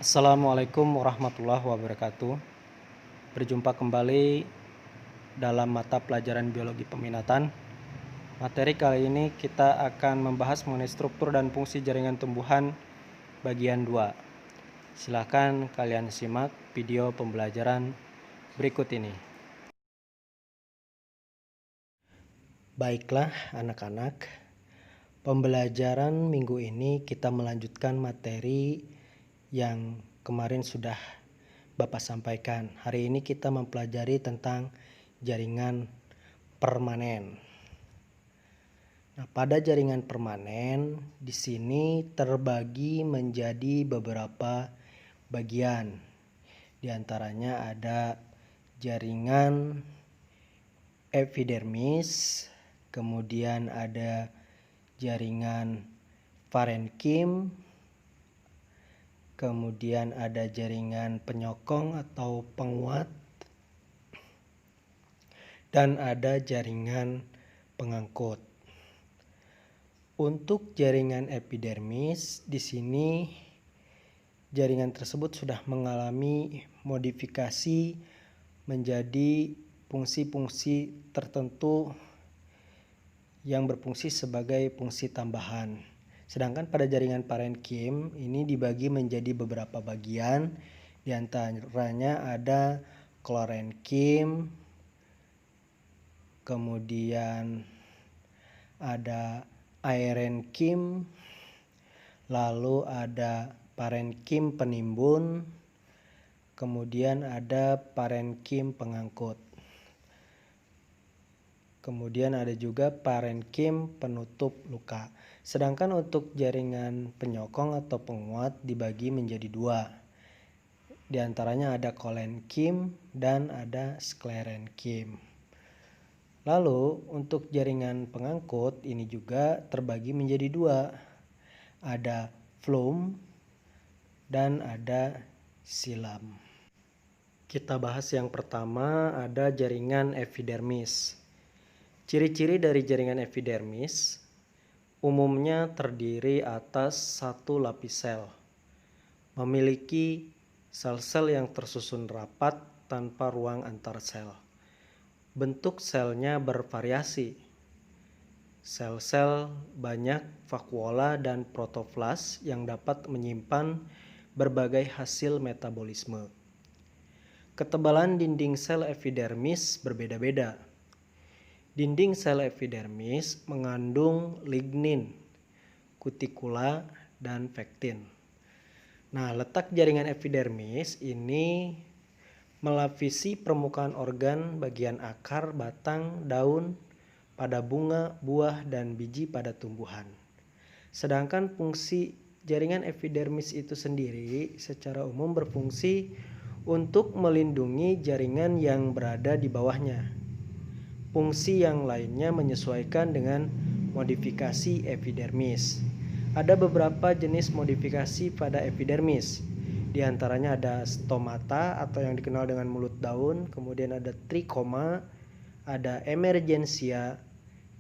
Assalamualaikum warahmatullahi wabarakatuh. Berjumpa kembali dalam mata pelajaran biologi peminatan. Materi kali ini kita akan membahas mengenai struktur dan fungsi jaringan tumbuhan bagian 2. Silakan kalian simak video pembelajaran berikut ini. Baiklah anak-anak, pembelajaran minggu ini kita melanjutkan materi yang kemarin sudah Bapak sampaikan. Hari ini kita mempelajari tentang jaringan permanen. Nah, pada jaringan permanen di sini terbagi menjadi beberapa bagian. Di antaranya ada jaringan epidermis, kemudian ada jaringan parenkim, kemudian ada jaringan penyokong atau penguat, dan ada jaringan pengangkut. Untuk jaringan epidermis, di sini jaringan tersebut sudah mengalami modifikasi menjadi fungsi-fungsi tertentu yang berfungsi sebagai fungsi tambahan. Sedangkan pada jaringan parenkim ini dibagi menjadi beberapa bagian, di antaranya ada klorenkim, kemudian ada aerenkim, lalu ada parenkim penimbun, kemudian ada parenkim pengangkut. Kemudian ada juga parenkim penutup luka. Sedangkan untuk jaringan penyokong atau penguat dibagi menjadi dua. Di antaranya ada kolenkim dan ada sklerenkim. Lalu untuk jaringan pengangkut ini juga terbagi menjadi dua. Ada flum dan ada silam. Kita bahas yang pertama, ada jaringan epidermis. Ciri-ciri dari jaringan epidermis umumnya terdiri atas satu lapis sel, memiliki sel-sel yang tersusun rapat tanpa ruang antar sel. Bentuk selnya bervariasi. Sel-sel banyak vakuola dan protoplas yang dapat menyimpan berbagai hasil metabolisme. Ketebalan dinding sel epidermis berbeda-beda. Dinding sel epidermis mengandung lignin, kutikula, dan pektin. Nah, letak jaringan epidermis ini melapisi permukaan organ bagian akar, batang, daun pada bunga, buah, dan biji pada tumbuhan. Sedangkan fungsi jaringan epidermis itu sendiri secara umum berfungsi untuk melindungi jaringan yang berada di bawahnya. Fungsi yang lainnya menyesuaikan dengan modifikasi epidermis. Ada beberapa jenis modifikasi pada epidermis. Di antaranya ada stomata atau yang dikenal dengan mulut daun, kemudian ada trikoma, ada emergensia,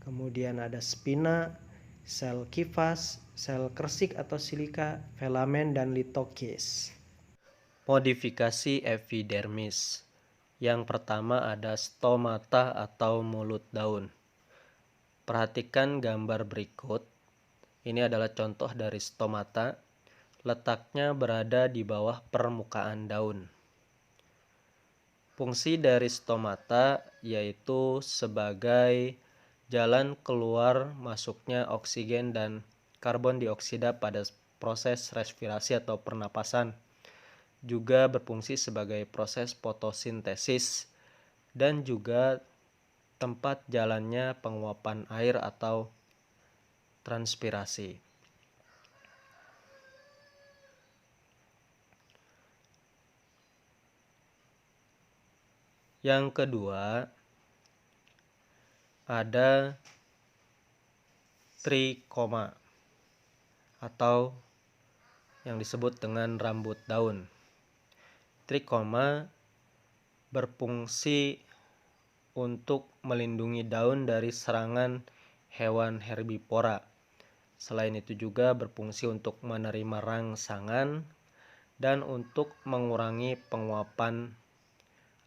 kemudian ada spina, sel kifas, sel kersik atau silika, filamen, dan litokis. Modifikasi epidermis. Yang pertama ada stomata atau mulut daun. Perhatikan gambar berikut. Ini adalah contoh dari stomata. Letaknya berada di bawah permukaan daun. Fungsi dari stomata yaitu sebagai jalan keluar masuknya oksigen dan karbon dioksida pada proses respirasi atau pernapasan. Juga berfungsi sebagai proses fotosintesis dan juga tempat jalannya penguapan air atau transpirasi. Yang kedua, ada trikoma atau yang disebut dengan rambut daun. Trikoma berfungsi untuk melindungi daun dari serangan hewan herbivora. Selain itu juga berfungsi untuk menerima rangsangan dan untuk mengurangi penguapan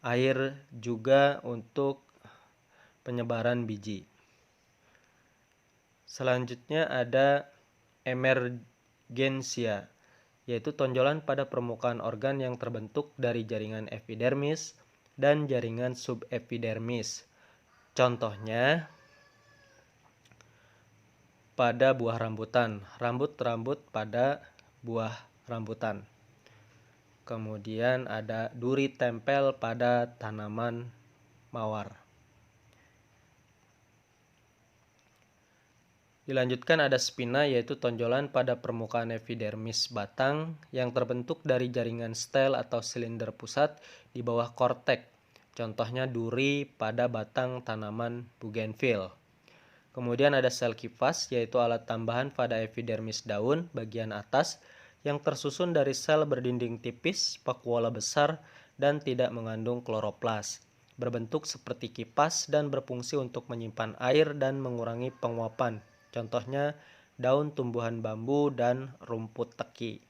air, juga untuk penyebaran biji. Selanjutnya ada emergensia, yaitu tonjolan pada permukaan organ yang terbentuk dari jaringan epidermis dan jaringan subepidermis. Contohnya pada buah rambutan, rambut-rambut pada buah rambutan. Kemudian ada duri tempel pada tanaman mawar. Dilanjutkan ada spina, yaitu tonjolan pada permukaan epidermis batang yang terbentuk dari jaringan stel atau silinder pusat di bawah kortek. Contohnya duri pada batang tanaman bougainville. Kemudian ada sel kifas, yaitu alat tambahan pada epidermis daun bagian atas yang tersusun dari sel berdinding tipis, vakuola besar, dan tidak mengandung kloroplas. Berbentuk seperti kipas dan berfungsi untuk menyimpan air dan mengurangi penguapan. Contohnya daun tumbuhan bambu dan rumput teki.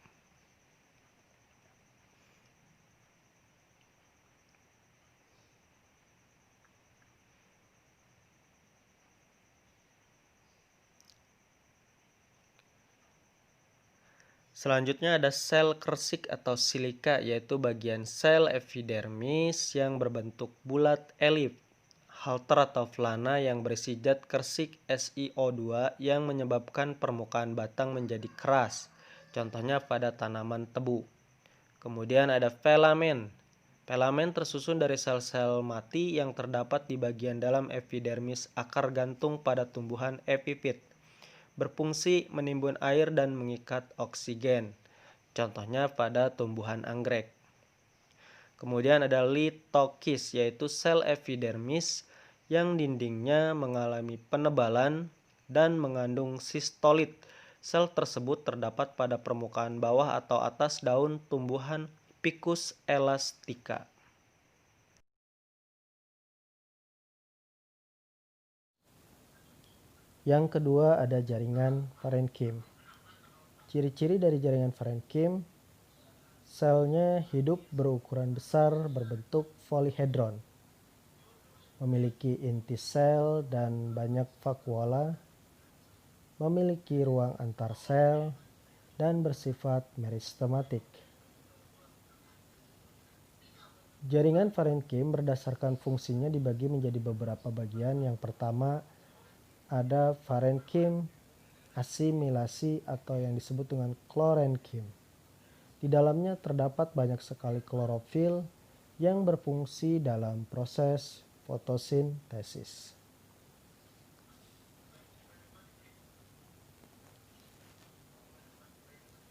Selanjutnya ada sel kersik atau silika, yaitu bagian sel epidermis yang berbentuk bulat elip, halter atau flana yang berisi zat kersik SiO2 yang menyebabkan permukaan batang menjadi keras. Contohnya pada tanaman tebu. Kemudian ada filamen. Filamen tersusun dari sel-sel mati yang terdapat di bagian dalam epidermis akar gantung pada tumbuhan epifit. Berfungsi menimbun air dan mengikat oksigen. Contohnya pada tumbuhan anggrek. Kemudian ada litokis, yaitu sel epidermis yang dindingnya mengalami penebalan dan mengandung sistolit. Sel tersebut terdapat pada permukaan bawah atau atas daun tumbuhan Ficus elastica. Yang kedua ada jaringan parenkim. Ciri-ciri dari jaringan parenkim: selnya hidup berukuran besar berbentuk polihedron, memiliki inti sel dan banyak vakuola, memiliki ruang antar sel, dan bersifat meristematik. Jaringan parenkim berdasarkan fungsinya dibagi menjadi beberapa bagian. Yang pertama ada parenkim asimilasi atau yang disebut dengan klorenkim. Di dalamnya terdapat banyak sekali klorofil yang berfungsi dalam proses fotosintesis.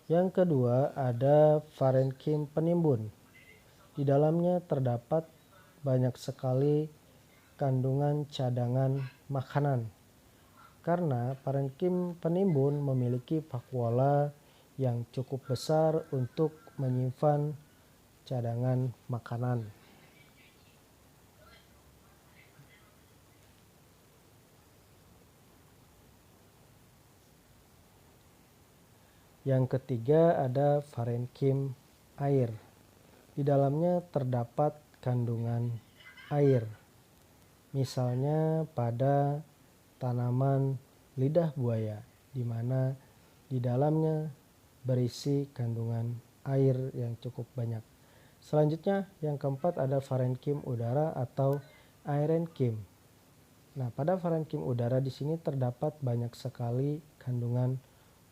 Yang kedua ada parenkim penimbun. Di dalamnya terdapat banyak sekali kandungan cadangan makanan. Karena parenkim penimbun memiliki vakuola yang cukup besar untuk menyimpan cadangan makanan. Yang ketiga ada parenkim air. Di dalamnya terdapat kandungan air. Misalnya pada tanaman lidah buaya, di mana di dalamnya berisi kandungan air yang cukup banyak. Selanjutnya yang keempat ada parenkim udara atau aerenkim. Nah, pada parenkim udara di sini terdapat banyak sekali kandungan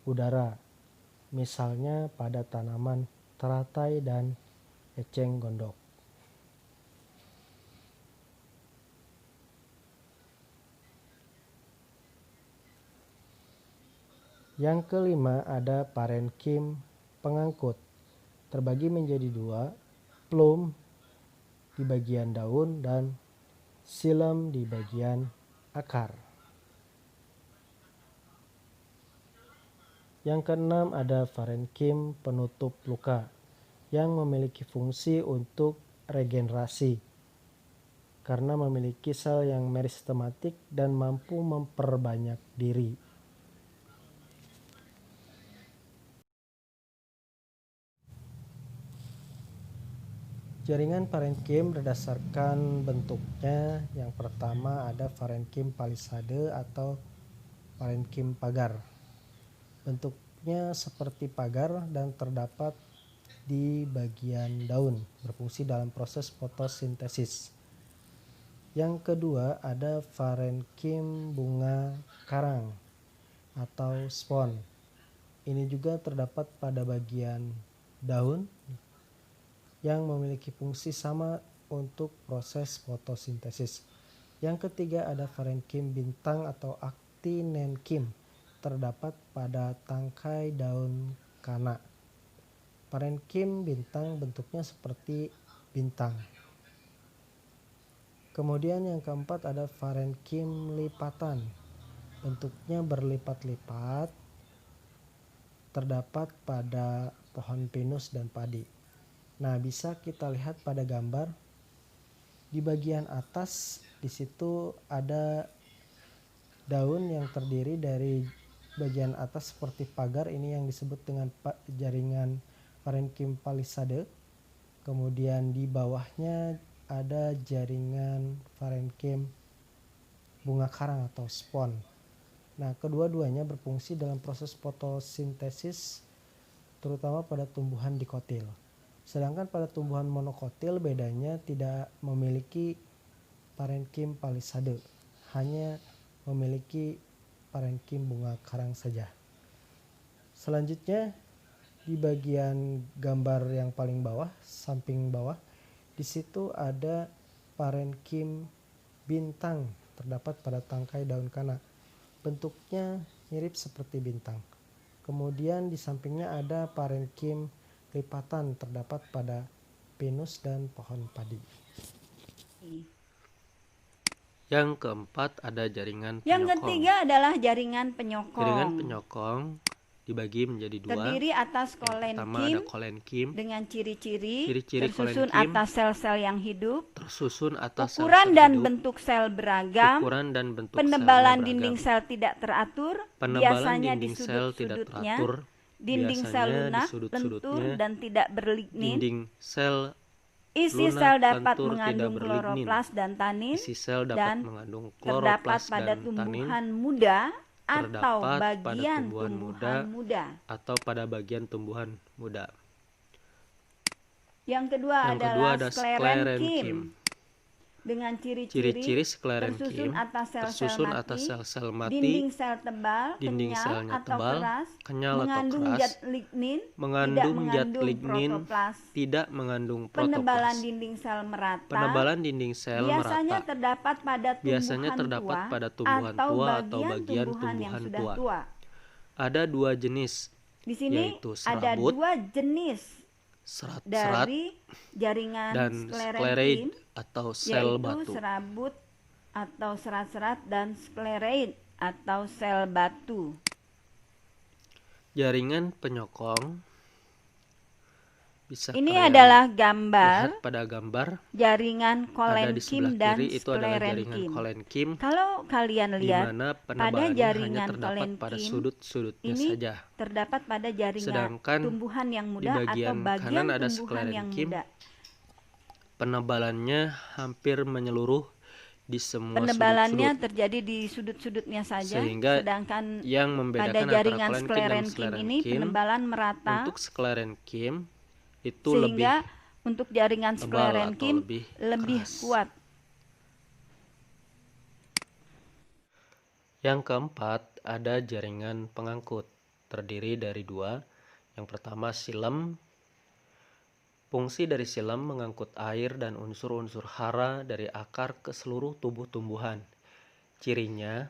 udara. Misalnya pada tanaman teratai dan eceng gondok. Yang kelima ada parenkim pengangkut. Terbagi menjadi dua, plum di bagian daun dan xilem di bagian akar. Yang keenam ada parenkim penutup luka yang memiliki fungsi untuk regenerasi karena memiliki sel yang meristematik dan mampu memperbanyak diri. Jaringan parenkim berdasarkan bentuknya. Yang pertama ada parenkim palisade atau parenkim pagar. Bentuknya seperti pagar dan terdapat di bagian daun, berfungsi dalam proses fotosintesis. Yang kedua ada parenkim bunga karang atau spon. Ini juga terdapat pada bagian daun yang memiliki fungsi sama untuk proses fotosintesis. Yang ketiga ada parenkim bintang atau actinenkim, terdapat pada tangkai daun kana. Parenkim bintang bentuknya seperti bintang. Kemudian yang keempat ada parenkim lipatan, bentuknya berlipat-lipat, terdapat pada pohon pinus dan padi. Nah, bisa kita lihat pada gambar di bagian atas, di situ ada daun yang terdiri dari bagian atas seperti pagar, ini yang disebut dengan jaringan parenkim palisade. Kemudian di bawahnya ada jaringan parenkim bunga karang atau spon. Nah, kedua-duanya berfungsi dalam proses fotosintesis terutama pada tumbuhan dikotil. Sedangkan pada tumbuhan monokotil bedanya tidak memiliki parenkim palisade, hanya memiliki parenkim bunga karang saja. Selanjutnya di bagian gambar yang paling bawah, samping bawah, di situ ada parenkim bintang terdapat pada tangkai daun kana. Bentuknya mirip seperti bintang. Kemudian di sampingnya ada parenkim lipatan terdapat pada pinus dan pohon padi. Yang keempat ada jaringan penyokong. Yang ketiga adalah jaringan penyokong. Jaringan penyokong dibagi menjadi dua. Terdiri atas Pertama ada kolenkim dengan ciri-ciri kolenkim, tersusun atas sel-sel yang hidup, tersusun atas ukuran sel-sel dan hidup, bentuk sel beragam, ukuran dan bentuk penebalan selnya dinding beragam. sel tidak teratur, Penebalan biasanya di dinding sel tidak sudut-sudutnya, teratur, dinding sel biasanya di lunak, sudut-sudutnya, lentur dan tidak berlignin. dinding sel Isi lunak, sel dapat lentur, mengandung tidak berlignin. kloroplas dan tanin, Isi sel dapat dan mengandung terdapat kloroplas pada dan tanin, tumbuhan muda atau terdapat pada bagian tumbuhan tumbuhan muda. atau pada bagian tumbuhan muda. Yang kedua adalah ada sklerenkim dengan Ciri-ciri sklerenkim tersusun atas tersusun sel-sel atas mati, sel-sel mati, dinding sel tebal, dinding kenyal selnya atau tebal, keras, kenyal atau mengandung keras, zat lignin, mengandung zat lignin, protoplas, tidak mengandung penebalan protoplas. dinding sel merata, Penebalan dinding sel biasanya merata, terdapat pada tumbuhan tua atau bagian tumbuhan yang sudah tua. Ada dua jenis, Di sini yaitu ada serabut, dua jenis serat-serat, dari jaringan dan sklerenkim, sklereid atau sel yaitu batu. serabut atau serat-serat dan sklereid atau sel batu. Jaringan penyokong bisa Ini kalian adalah gambar lihat pada gambar jaringan ada di sebelah kolenkim dan kiri, itu adalah jaringan sklerenkim. kolenkim, Kalau kalian di lihat mana pada penebalannya hanya jaringan terdapat pada kolenkim sudut-sudutnya ini saja. terdapat pada jaringan Sedangkan tumbuhan yang di muda atau bagian bagian kanan ada tumbuhan yang sklerenkim, muda. penebalannya hampir menyeluruh di semua Penebalannya sudut-sudut, terjadi di sudut-sudutnya saja, sehingga sedangkan yang pada membedakan jaringan antara kolenkim dan sklerenkim ini sklerenkim, penebalan merata, untuk sklerenkim itu lebih sehingga untuk jaringan tebal atau sklerenkim lebih keras. kuat. Yang keempat ada jaringan pengangkut, terdiri dari dua. Yang pertama silem. Fungsi dari silem mengangkut air dan unsur-unsur hara dari akar ke seluruh tubuh tumbuhan. Cirinya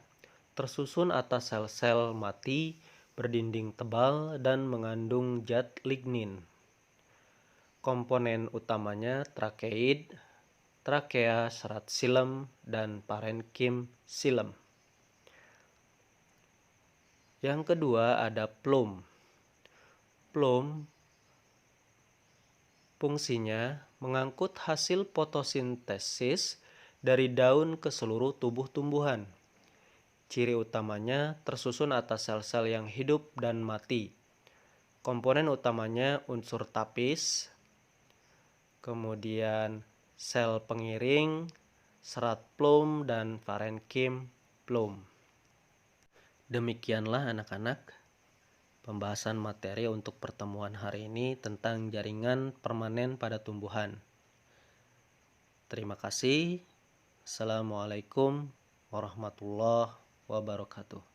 tersusun atas sel-sel mati, berdinding tebal dan mengandung zat lignin. Komponen utamanya trakeid, trakea serat silem, dan parenkim silem. Yang kedua ada plum. Plum fungsinya mengangkut hasil fotosintesis dari daun ke seluruh tubuh tumbuhan. Ciri utamanya tersusun atas sel-sel yang hidup dan mati. Komponen utamanya unsur tapis, kemudian sel pengiring, serat plum, dan parenkim plum. Demikianlah anak-anak pembahasan materi untuk pertemuan hari ini tentang jaringan permanen pada tumbuhan. Terima kasih. Assalamualaikum warahmatullahi wabarakatuh.